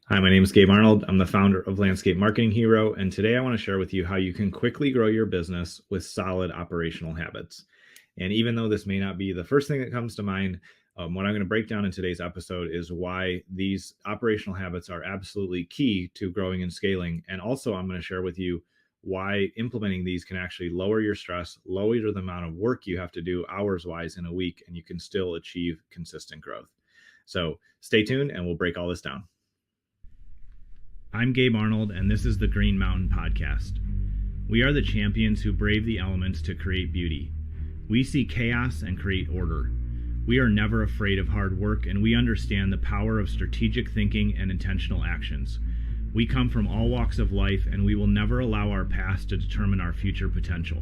Hi, my name is Gabe Arnold. I'm the founder of Landscape Marketing Hero, and today I want to share with you how you can quickly grow your business with solid operational habits. And even though this may not be the first thing that comes to mind, what I'm going to break down in today's episode is why these operational habits are absolutely key to growing and scaling. And also, I'm going to share with you why implementing these can actually lower your stress, lower the amount of work you have to do hours wise in a week, and you can still achieve consistent growth. So stay tuned and we'll break all this down. I'm Gabe Arnold, and this is the Green Mountain Podcast. We are the champions who brave the elements to create beauty. We see chaos and create order. We are never afraid of hard work, and we understand the power of strategic thinking and intentional actions. We come from all walks of life, and we will never allow our past to determine our future potential.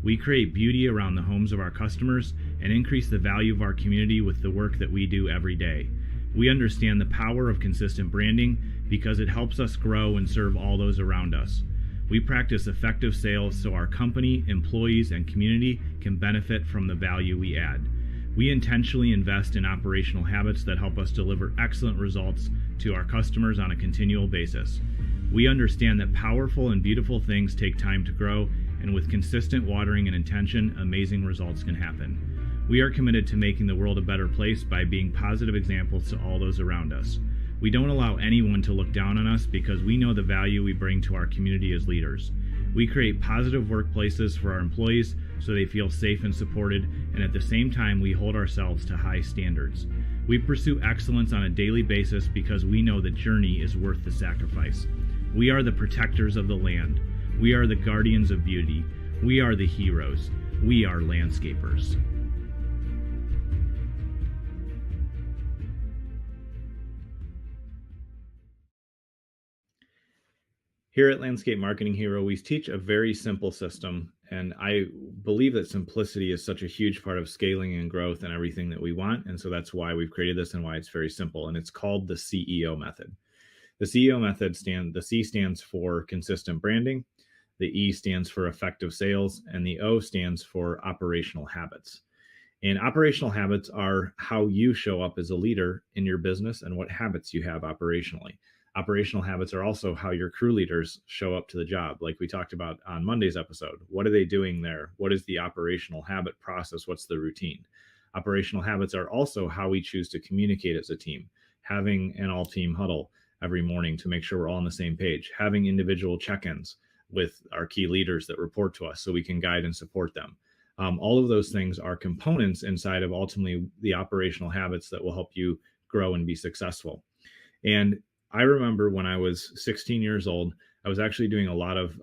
We create beauty around the homes of our customers and increase the value of our community with the work that we do every day. We understand the power of consistent branding because it helps us grow and serve all those around us. We practice effective sales so our company, employees, and community can benefit from the value we add. We intentionally invest in operational habits that help us deliver excellent results to our customers on a continual basis. We understand that powerful and beautiful things take time to grow, and with consistent watering and intention, amazing results can happen. We are committed to making the world a better place by being positive examples to all those around us. We don't allow anyone to look down on us because we know the value we bring to our community as leaders. We create positive workplaces for our employees so they feel safe and supported, and at the same time, we hold ourselves to high standards. We pursue excellence on a daily basis because we know the journey is worth the sacrifice. We are the protectors of the land. We are the guardians of beauty. We are the heroes. We are landscapers. Here at Landscape Marketing Hero, we teach a very simple system, and I believe that simplicity is such a huge part of scaling and growth and everything that we want, and so that's why we've created this and why it's very simple, and it's called the CEO method. The CEO method the C stands for consistent branding, the E stands for effective sales, and the O stands for operational habits. And operational habits are how you show up as a leader in your business and what habits you have operationally. Operational habits are also how your crew leaders show up to the job, like we talked about on Monday's episode. What are they doing there? What is the operational habit process? What's the routine? Operational habits are also how we choose to communicate as a team, having an all team huddle every morning to make sure we're all on the same page, having individual check ins with our key leaders that report to us so we can guide and support them. All of those things are components inside of ultimately the operational habits that will help you grow and be successful. And I remember when I was 16 years old, I was actually doing a lot of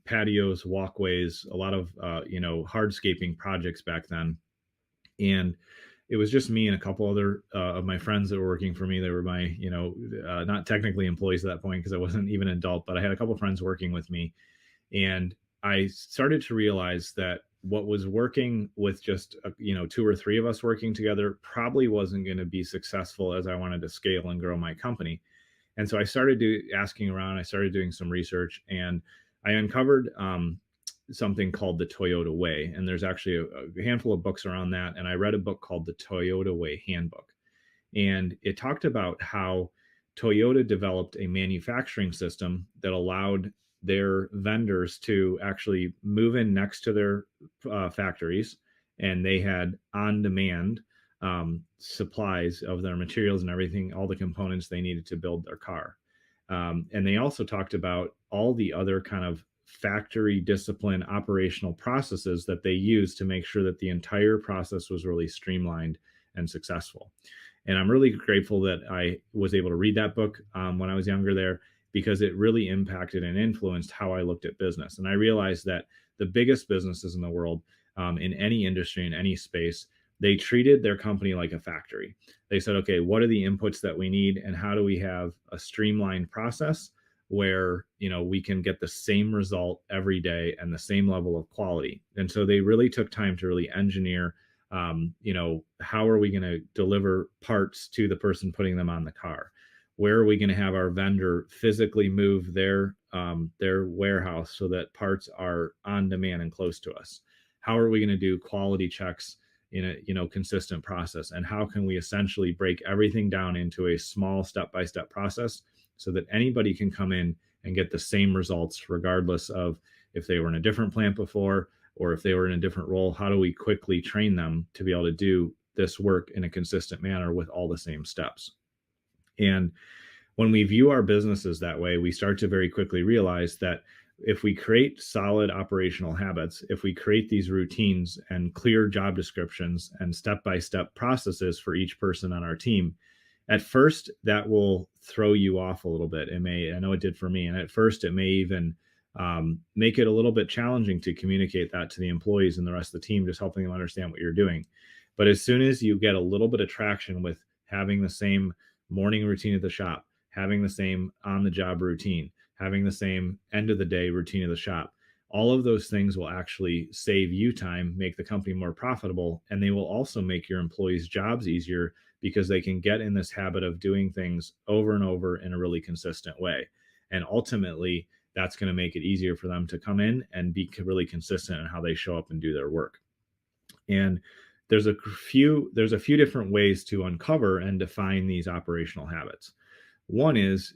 patios, walkways, a lot of hardscaping projects back then. And it was just me and a couple other of my friends that were working for me. They were my, not technically employees at that point because I wasn't even an adult, but I had a couple of friends working with me. And I started to realize that what was working with just two or three of us working together probably wasn't going to be successful as I wanted to scale and grow my company. And so I started asking around. I started doing some research, and I uncovered something called the Toyota Way. And there's actually a handful of books around that. And I read a book called the Toyota Way Handbook, and it talked about how Toyota developed a manufacturing system that allowed their vendors to actually move in next to their factories, and they had on-demand supplies of their materials and everything, all the components they needed to build their car. And they also talked about all the other kind of factory discipline operational processes that they used to make sure that the entire process was really streamlined and successful. And I'm really grateful that I was able to read that book when I was younger there, because it really impacted and influenced how I looked at business. And I realized that the biggest businesses in the world, in any industry, in any space, they treated their company like a factory. They said, okay, what are the inputs that we need, and how do we have a streamlined process where we can get the same result every day and the same level of quality? And so they really took time to really engineer how are we going to deliver parts to the person putting them on the car? Where are we going to have our vendor physically move their warehouse so that parts are on demand and close to us? How are we going to do quality checks in a consistent process? And how can we essentially break everything down into a small step-by-step process so that anybody can come in and get the same results regardless of if they were in a different plant before or if they were in a different role. How do we quickly train them to be able to do this work in a consistent manner with all the same steps? And when we view our businesses that way, we start to very quickly realize that if we create solid operational habits, if we create these routines and clear job descriptions and step-by-step processes for each person on our team, at first that will throw you off a little bit. It may, I know it did for me, and at first it may even make it a little bit challenging to communicate that to the employees and the rest of the team, just helping them understand what you're doing. But as soon as you get a little bit of traction with having the same morning routine at the shop, having the same on the job routine, having the same end of the day routine of the shop, all of those things will actually save you time, make the company more profitable, and they will also make your employees' jobs easier because they can get in this habit of doing things over and over in a really consistent way. And ultimately, that's going to make it easier for them to come in and be really consistent in how they show up and do their work. And there's a few different ways to uncover and define these operational habits. One is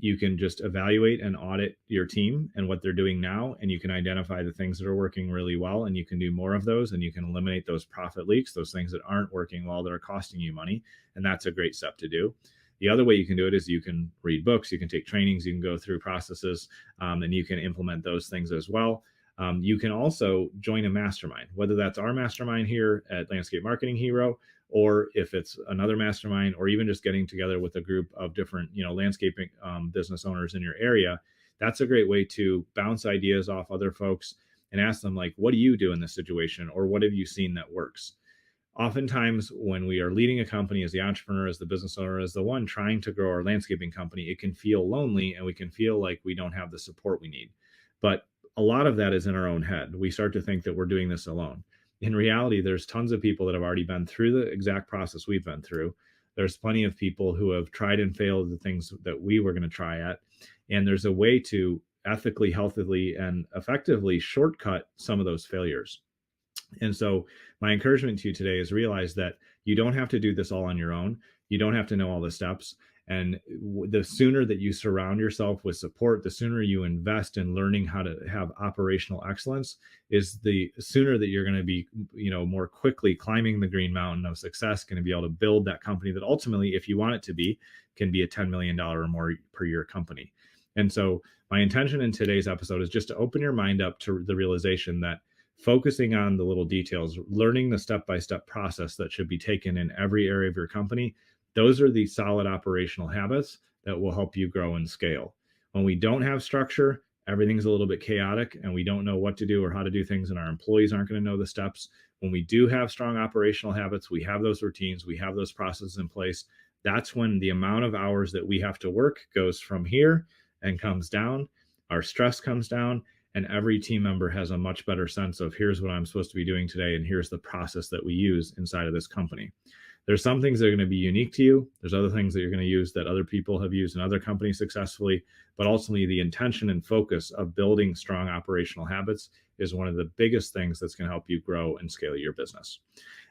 you can just evaluate and audit your team and what they're doing now, and you can identify the things that are working really well, and you can do more of those, and you can eliminate those profit leaks, those things that aren't working well that are costing you money, and that's a great step to do. The other way you can do it is you can read books, you can take trainings, you can go through processes, and you can implement those things as well. You can also join a mastermind, whether that's our mastermind here at Landscape Marketing Hero, or if it's another mastermind, or even just getting together with a group of different, landscaping business owners in your area. That's a great way to bounce ideas off other folks and ask them, like, what do you do in this situation? Or what have you seen that works? Oftentimes, when we are leading a company as the entrepreneur, as the business owner, as the one trying to grow our landscaping company, it can feel lonely and we can feel like we don't have the support we need. But a lot of that is in our own head. We start to think that we're doing this alone. In reality, there's tons of people that have already been through the exact process we've been through. There's plenty of people who have tried and failed the things that we were going to try at. And there's a way to ethically, healthily, and effectively shortcut some of those failures. And so my encouragement to you today is realize that you don't have to do this all on your own. You don't have to know all the steps. And the sooner that you surround yourself with support, the sooner you invest in learning how to have operational excellence, is the sooner that you're going to be, more quickly climbing the green mountain of success, going to be able to build that company that ultimately, if you want it to be, can be a $10 million or more per year company. And so my intention in today's episode is just to open your mind up to the realization that focusing on the little details, learning the step-by-step process that should be taken in every area of your company, those are the solid operational habits that will help you grow and scale. When we don't have structure, everything's a little bit chaotic and we don't know what to do or how to do things, and our employees aren't going to know the steps. When we do have strong operational habits, we have those routines, we have those processes in place. That's when the amount of hours that we have to work goes from here and comes down. Our stress comes down, and every team member has a much better sense of, here's what I'm supposed to be doing today, and here's the process that we use inside of this company. There's some things that are going to be unique to you. There's other things that you're going to use that other people have used in other companies successfully. But ultimately, the intention and focus of building strong operational habits is one of the biggest things that's going to help you grow and scale your business.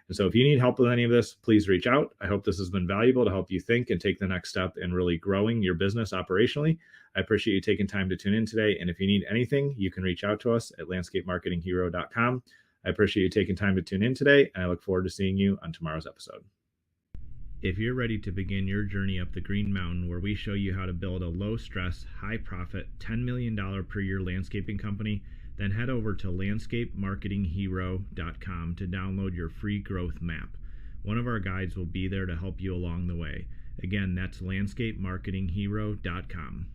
And so if you need help with any of this, please reach out. I hope this has been valuable to help you think and take the next step in really growing your business operationally. I appreciate you taking time to tune in today. And if you need anything, you can reach out to us at landscapemarketinghero.com. I appreciate you taking time to tune in today, and I look forward to seeing you on tomorrow's episode. If you're ready to begin your journey up the Green Mountain, where we show you how to build a low-stress, high-profit, $10 million per year landscaping company, then head over to landscapemarketinghero.com to download your free growth map. One of our guides will be there to help you along the way. Again, that's landscapemarketinghero.com.